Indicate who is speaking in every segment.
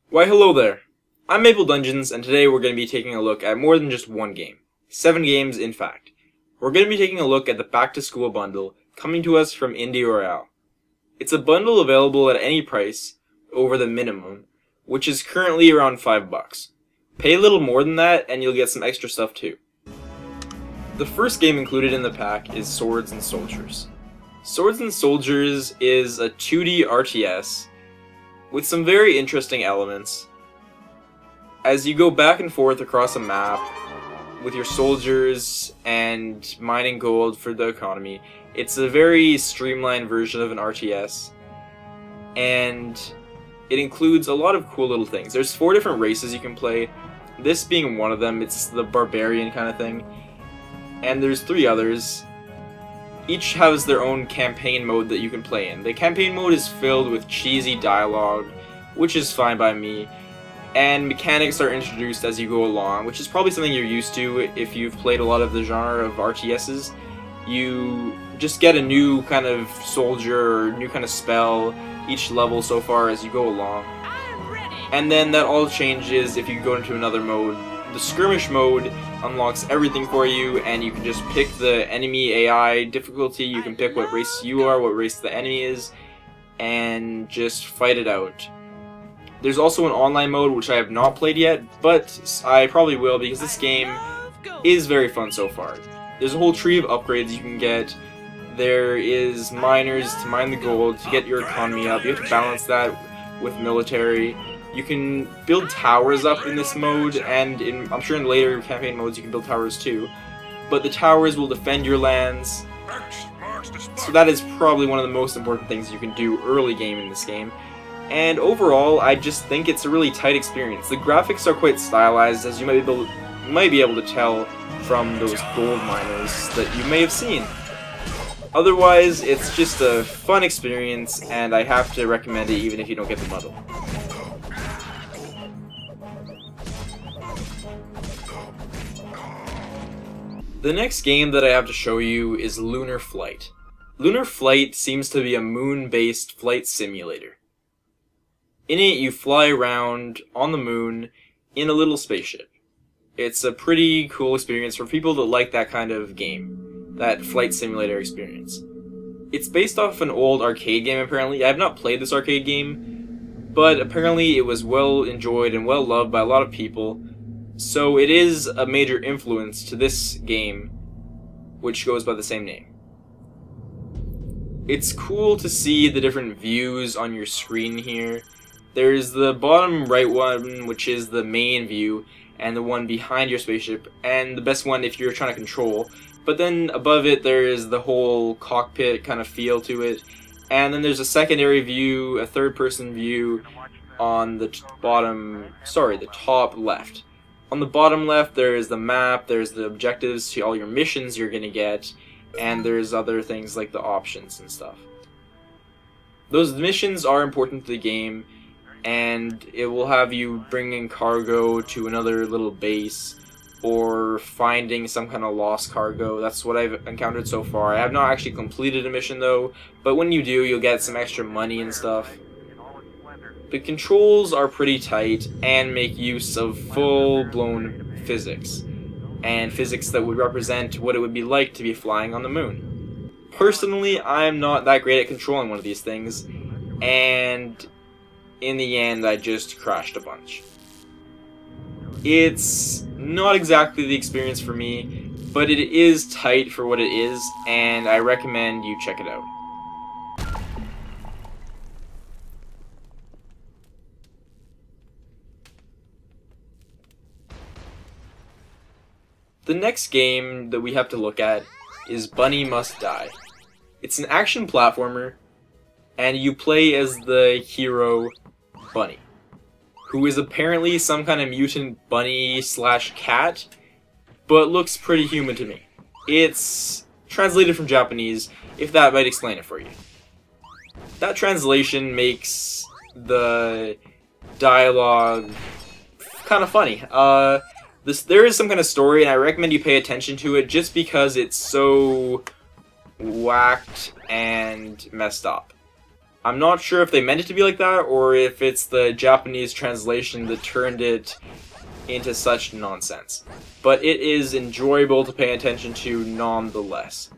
Speaker 1: Why hello there, I'm MapleDungeons, and today we're going to be taking a look at more than just one game. 7 games, in fact. We're going to be taking a look at the Back to School bundle, coming to us from Indie Royale. It's a bundle available at any price, over the minimum, which is currently around $5. Pay a little more than that, and you'll get some extra stuff too. The first game included in the pack is Swords and Soldiers. Swords and Soldiers is a 2D RTS with some very interesting elements. As you go back and forth across a map with your soldiers and mining gold for the economy, it's a very streamlined version of an RTS, and it includes a lot of cool little things. There's 4 different races you can play, this being one of them. It's the barbarian kind of thing, and there's 3 others. Each has their own campaign mode that you can play in. The campaign mode is filled with cheesy dialogue, which is fine by me, and mechanics are introduced as you go along, which is probably something you're used to if you've played a lot of the genre of RTSs. You just get a new kind of soldier or new kind of spell each level so far as you go along. And then that all changes if you go into another mode. The skirmish mode unlocks everything for you, and you can just pick the enemy AI difficulty. You can pick what race you are, what race the enemy is, and just fight it out. There's also an online mode, which I have not played yet, but I probably will because this game is very fun so far. There's a whole tree of upgrades you can get. There is miners to mine the gold to get your economy up. You have to balance that with military. You can build towers up in this mode, and I'm sure in later campaign modes you can build towers too. But the towers will defend your lands, so that is probably one of the most important things you can do early game in this game. And overall, I just think it's a really tight experience. The graphics are quite stylized, as you might be able to tell from those gold miners that you may have seen. Otherwise, it's just a fun experience, and I have to recommend it even if you don't get the bundle. The next game that I have to show you is Lunar Flight. Lunar Flight seems to be a moon-based flight simulator. In it, you fly around on the moon in a little spaceship. It's a pretty cool experience for people that like that kind of game, that flight simulator experience. It's based off an old arcade game, apparently. I have not played this arcade game, but apparently it was well enjoyed and well loved by a lot of people. So it is a major influence to this game, which goes by the same name. It's cool to see the different views on your screen here. There's the bottom right one, which is the main view, and the one behind your spaceship, and the best one if you're trying to control. But then above it there is the whole cockpit kind of feel to it, and then there's a secondary view, a third-person view on the top left. On the bottom left, there is the map, there's the objectives to all your missions you're gonna get, and there's other things like the options and stuff. Those missions are important to the game, and it will have you bringing cargo to another little base, or finding some kind of lost cargo. That's what I've encountered so far. I have not actually completed a mission though, but when you do, you'll get some extra money and stuff. The controls are pretty tight and make use of full-blown physics, and physics that would represent what it would be like to be flying on the moon. Personally, I'm not that great at controlling one of these things, and in the end I just crashed a bunch. It's not exactly the experience for me, but it is tight for what it is, and I recommend you check it out. The next game that we have to look at is Bunny Must Die. It's an action platformer, and you play as the hero, Bunny, who is apparently some kind of mutant bunny/cat, but looks pretty human to me. It's translated from Japanese, if that might explain it for you. That translation makes the dialogue kind of funny. There is some kind of story, and I recommend you pay attention to it just because it's so whacked and messed up. I'm not sure if they meant it to be like that, or if it's the Japanese translation that turned it into such nonsense. But it is enjoyable to pay attention to nonetheless.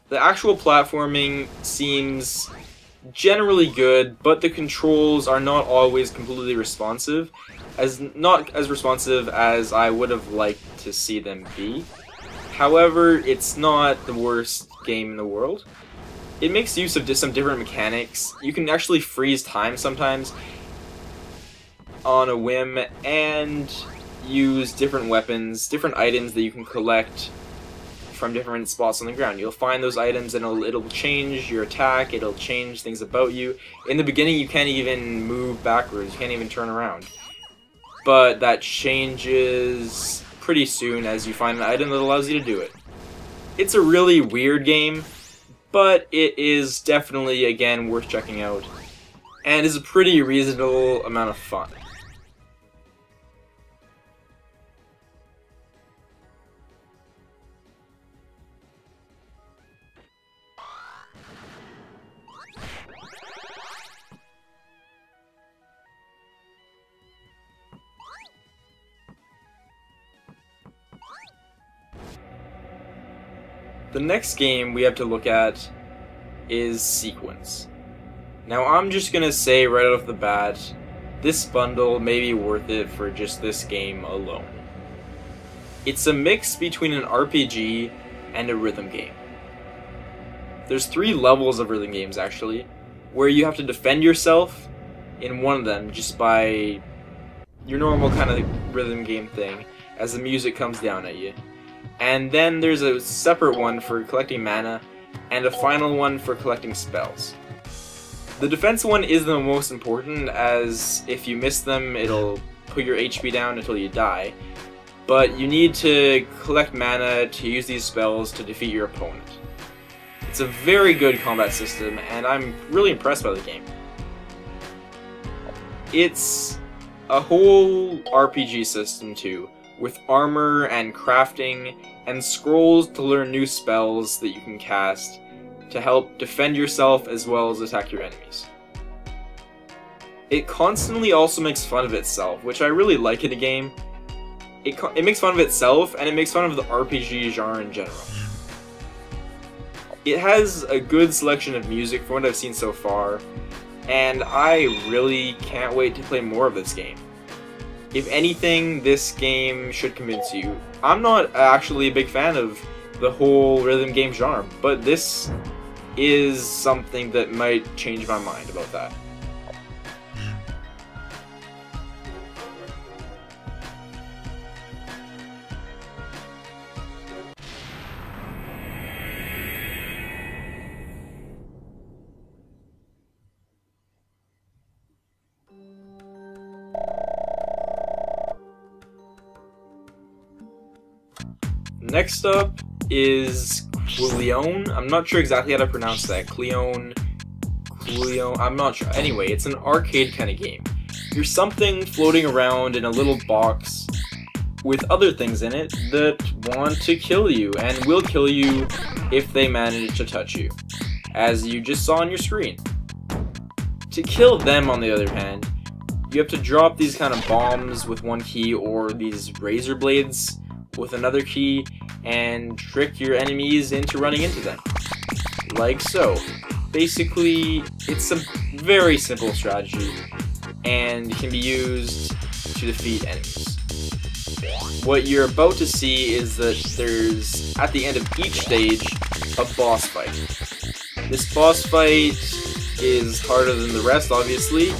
Speaker 1: The actual platforming seems generally good, but the controls are not always completely responsive, not as responsive as I would have liked to see them be. However, it's not the worst game in the world. It makes use of some different mechanics. You can actually freeze time sometimes on a whim and use different weapons, different items that you can collect from different spots on the ground. You'll find those items and it'll change your attack, it'll change things about you. In the beginning you can't even move backwards, you can't even turn around. But that changes pretty soon as you find an item that allows you to do it. It's a really weird game, but it is definitely, again, worth checking out, and is a pretty reasonable amount of fun. The next game we have to look at is Sequence. Now I'm just gonna say right off the bat, this bundle may be worth it for just this game alone. It's a mix between an RPG and a rhythm game. There's 3 levels of rhythm games actually, where you have to defend yourself in one of them just by your normal kind of rhythm game thing as the music comes down at you. And then there's a separate one for collecting mana, and a final one for collecting spells. The defense one is the most important, as if you miss them, it'll put your HP down until you die. But you need to collect mana to use these spells to defeat your opponent. It's a very good combat system, and I'm really impressed by the game. It's a whole RPG system too, with armor and crafting and scrolls to learn new spells that you can cast to help defend yourself as well as attack your enemies. It constantly also makes fun of itself, which I really like in a game. It makes fun of itself, and it makes fun of the RPG genre in general. It has a good selection of music from what I've seen so far, and I really can't wait to play more of this game. If anything, this game should convince you. I'm not actually a big fan of the whole rhythm game genre, but this is something that might change my mind about that. Next up is Leone. I'm not sure exactly how to pronounce that. Leone, I'm not sure. Anyway, it's an arcade kind of game. You're something floating around in a little box with other things in it that want to kill you and will kill you if they manage to touch you, as you just saw on your screen. To kill them, on the other hand, you have to drop these kind of bombs with one key or these razor blades with another key and trick your enemies into running into them. Like so. Basically, it's a very simple strategy and can be used to defeat enemies. What you're about to see is that there's, at the end of each stage, a boss fight. This boss fight is harder than the rest, obviously,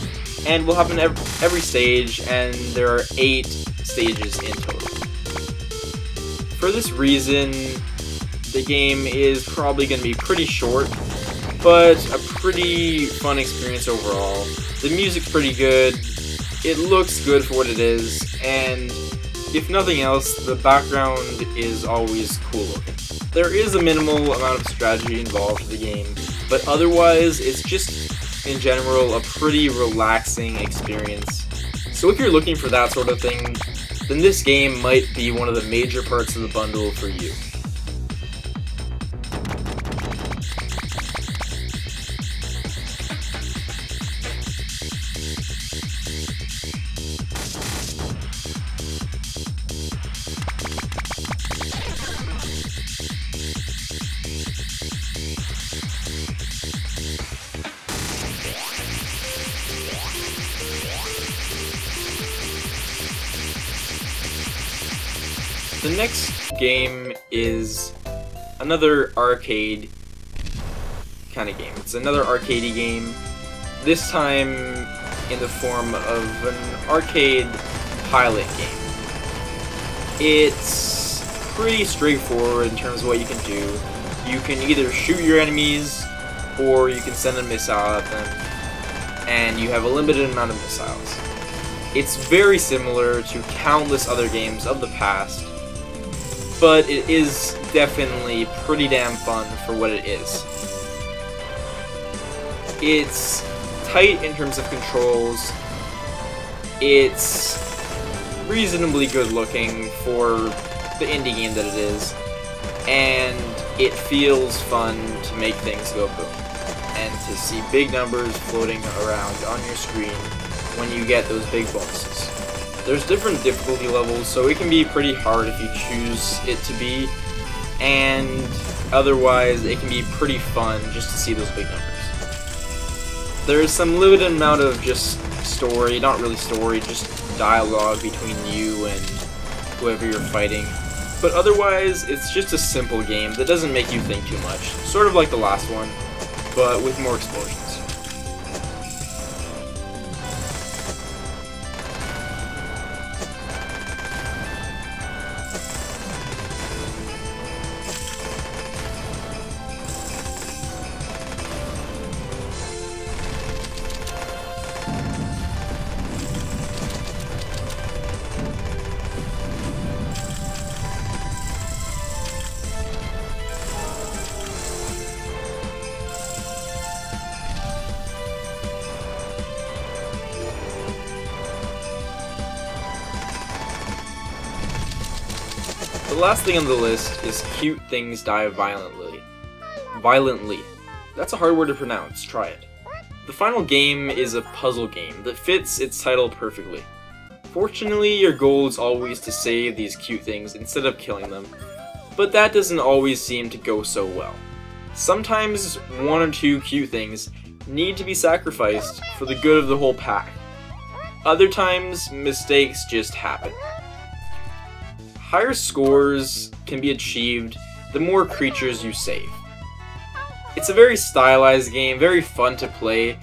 Speaker 1: and will happen every stage, and there are 8 stages in total. For this reason, the game is probably going to be pretty short, but a pretty fun experience overall. The music's pretty good, it looks good for what it is, and if nothing else, the background is always cool looking. There is a minimal amount of strategy involved in the game, but otherwise, it's just, in general, a pretty relaxing experience. So if you're looking for that sort of thing, then this game might be one of the major parts of the bundle for you. The next game is another arcade kind of game. It's another arcadey game, this time in the form of an arcade pilot game. It's pretty straightforward in terms of what you can do. You can either shoot your enemies, or you can send a missile at them, and you have a limited amount of missiles. It's very similar to countless other games of the past, but it is definitely pretty damn fun for what it is. It's tight in terms of controls, it's reasonably good looking for the indie game that it is, and it feels fun to make things go boom, and to see big numbers floating around on your screen when you get those big bonuses. There's different difficulty levels, so it can be pretty hard if you choose it to be, and otherwise it can be pretty fun just to see those big numbers. There's some limited amount of just story, not really story, just dialogue between you and whoever you're fighting. But otherwise, it's just a simple game that doesn't make you think too much. Sort of like the last one, but with more explosions. The last thing on the list is Cute Things Die Violently. Violently. That's a hard word to pronounce, try it. The final game is a puzzle game that fits its title perfectly. Fortunately, your goal is always to save these cute things instead of killing them, but that doesn't always seem to go so well. Sometimes one or two cute things need to be sacrificed for the good of the whole pack. Other times, mistakes just happen. Higher scores can be achieved the more creatures you save. It's a very stylized game, very fun to play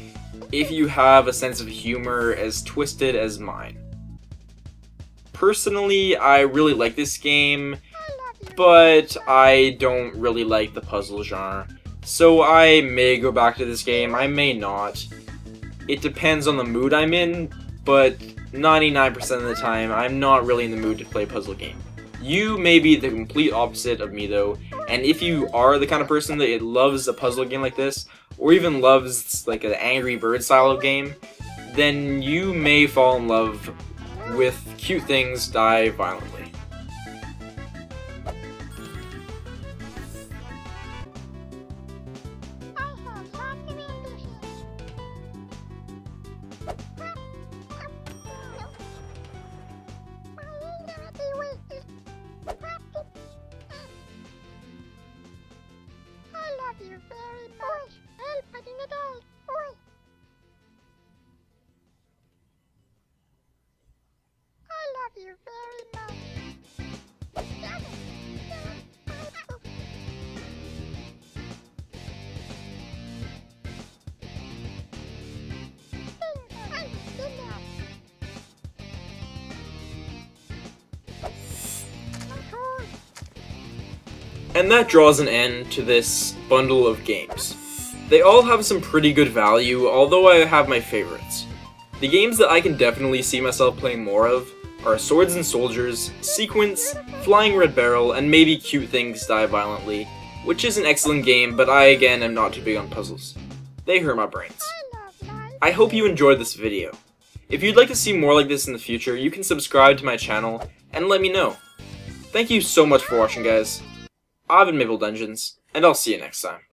Speaker 1: if you have a sense of humor as twisted as mine. Personally, I really like this game, but I don't really like the puzzle genre, so I may go back to this game, I may not. It depends on the mood I'm in, but 99% of the time, I'm not really in the mood to play a puzzle game. You may be the complete opposite of me though, and if you are the kind of person that loves a puzzle game like this, or even loves like an Angry Bird style of game, then you may fall in love with Cute Things Die Violently.
Speaker 2: You very much. Helping an adult boy. I love you very much.
Speaker 1: And that draws an end to this bundle of games. They all have some pretty good value, although I have my favorites. The games that I can definitely see myself playing more of are Swords and Soldiers, Sequence, Flying Red Barrel, and maybe Cute Things Die Violently, which is an excellent game, but I again am not too big on puzzles. They hurt my brains. I hope you enjoyed this video. If you'd like to see more like this in the future, you can subscribe to my channel and let me know. Thank you so much for watching, guys. I've been MapleDungeons, and I'll see you next time.